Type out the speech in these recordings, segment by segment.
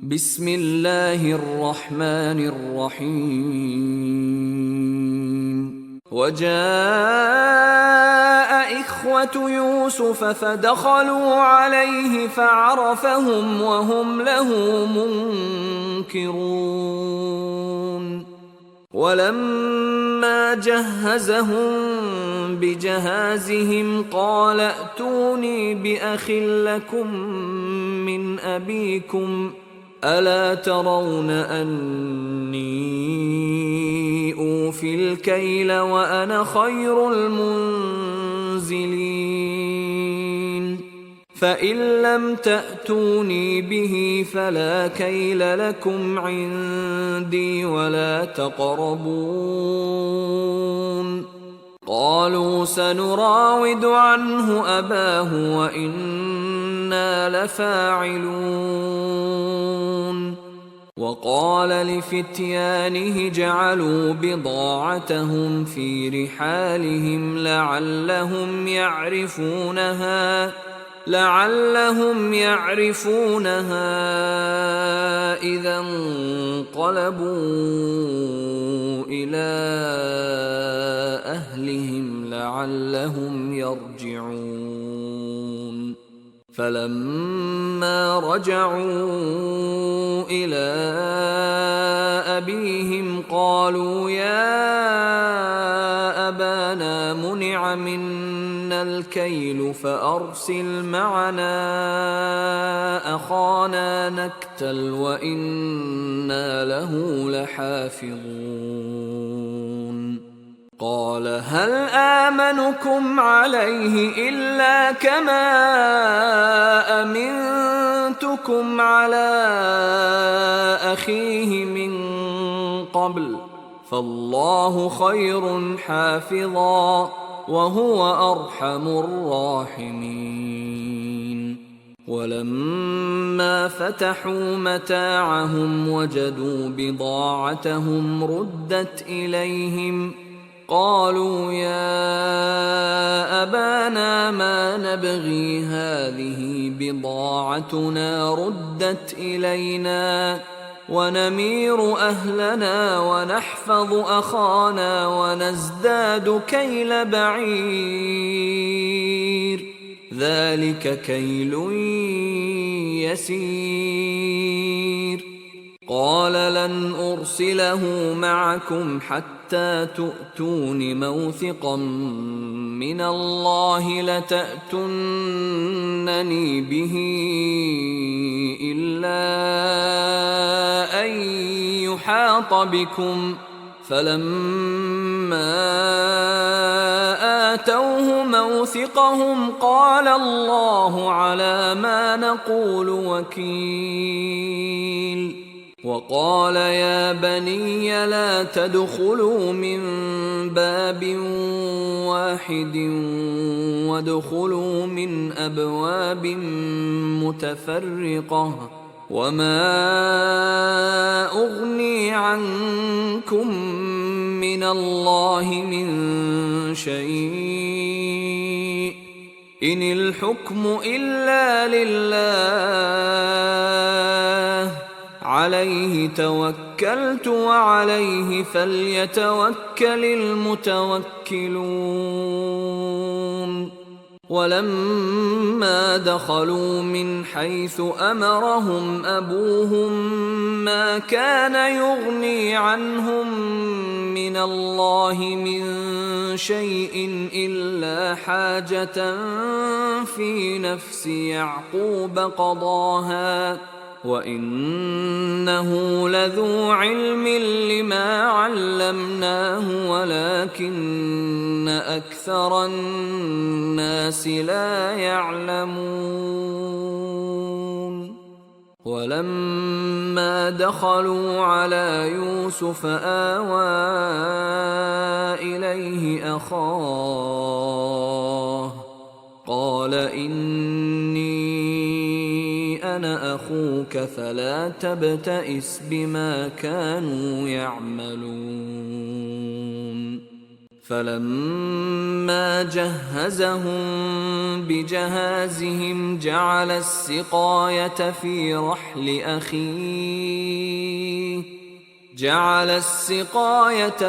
بسم الله الرحمن الرحيم وجاء إخوة يوسف فدخلوا عليه فعرفهم وهم له منكرون ولما جهزهم بجهازهم قال ائتوني بأخ لكم من أبيكم ألا ترون أني أوفي الكيل وأنا خير المنزلين فإن لم تأتوني به فلا كيل لكم عندي ولا تقربون قالوا سنراود عنه أباه وإنا لفاعلون وقال لفتيانه جعلوا بضاعتهم في رحالهم لعلهم يعرفونها إذا انقلبوا إلى أهلهم لعلهم يرجعون فلما رجعوا إلى أبيهم قالوا يا أبانا منع منا الكيل فأرسل معنا أخانا نكتل وإنا له لحافظون قال هل آمنكم عليه إلا كما أمنتكم على أخيه من قبل فالله خير حافظا وهو أرحم الراحمين ولما فتحوا متاعهم وجدوا بضاعتهم ردت إليهم قالوا يا أبانا ما نبغي هذه بضاعتنا ردت إلينا ونمير أهلنا ونحفظ أخانا ونزداد كيل بعير ذلك كيل يسير قال لن أرسله معكم حتى تؤتون موثقا من الله لتأتونني به إلا أن يحاط بكم فلما آتوه موثقهم قال الله على ما نقول وكيل وقال يا بني لا تدخلوا من باب واحد وادخلوا من أبواب متفرقة وما أغني عنكم من الله من شيء إن الحكم إلا لله عليه توكلت وعليه فليتوكل المتوكلون ولما دخلوا من حيث أمرهم أبوهم ما كان يغني عنهم من الله من شيء إلا حاجة في نفس يعقوب قضاها وإنه لذو علم لما علمناه ولكن أكثر الناس لا يعلمون ولما دخلوا على يوسف آوى إليه أخاه قال إني أنا أخوك فلا تبتئس بما كانوا يعملون فلما جهزهم بجهازهم جعل السقاية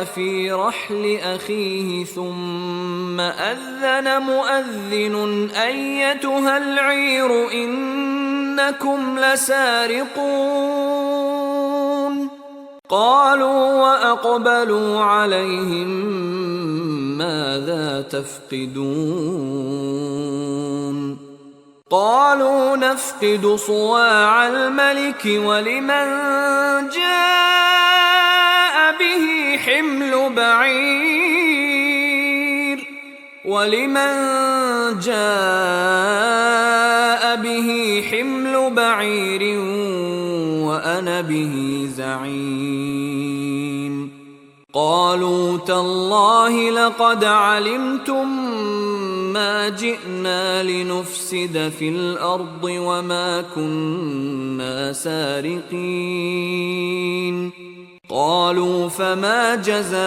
في رحل أخيه ثم أذن مؤذن أيتها العير إنكم لسارقون قالوا وأقبلوا عليهم ماذا تفقدون قالوا نفقد صواع الملك ولمن جاء به حمل بعير وأنا به زعيم قالوا تالله لقد علمتم ما جئنا لنفسد في الأرض وما كنا سارقين قالوا فما جزاؤه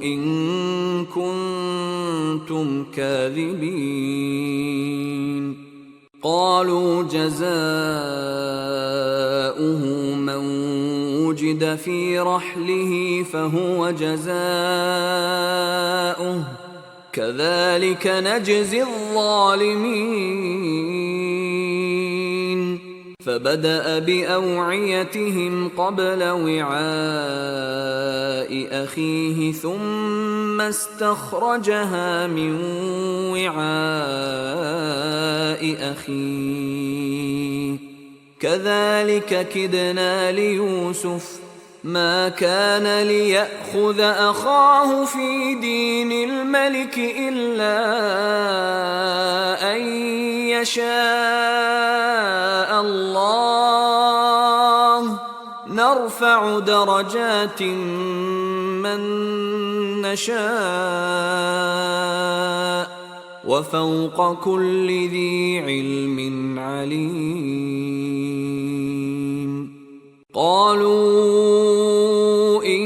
إن كنتم كاذبين قالوا جزاؤه من وجد في رحله فهو جزاؤه كذلك نجزي الظالمين فبدأ بأوعيتهم قبل وعاء أخيه ثم استخرجها من وعاء أخيه كذلك كدنا ليوسف ما كان ليأخذ أخاه في دين الملك إلا أن يشاء الله نرفع درجات من نشاء وفوق كل ذي علم عليم قالوا إن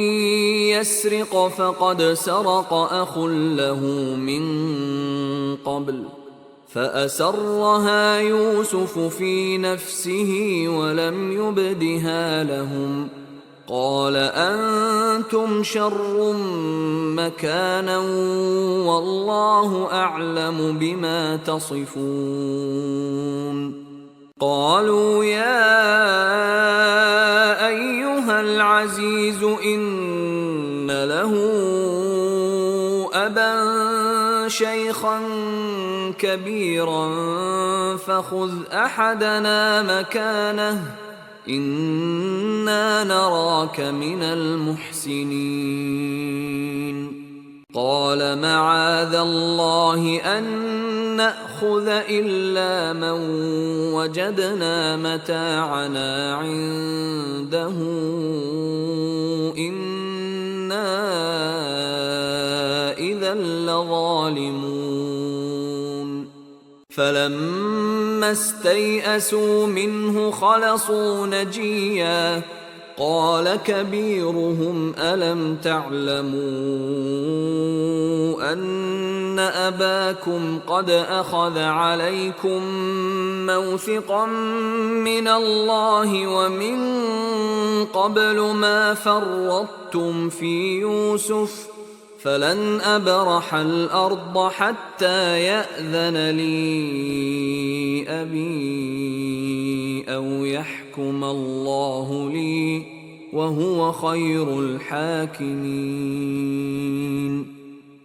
يسرق فقد سرق أخ له من قبل فأسرها يوسف في نفسه ولم يبدها لهم قال أنتم شر مكانا والله أعلم بما تصفون قالوا يا أيها العزيز إن له أبا شيخا كبيرا فخذ أحدنا مكانه إنا نراك من المحسنين قال معاذ الله أن نأخذ إلا من وجدنا متاعنا عنده إنا إذا لظالمون فلما استيئسوا منه خلصوا نجيا قال كبيرهم ألم تعلموا أن أباكم قد أخذ عليكم موثقا من الله ومن قبل ما فرطتم في يوسف فلن أبرح الأرض حتى يأذن لي أبي أو يحكم الله لي وهو خير الحاكمين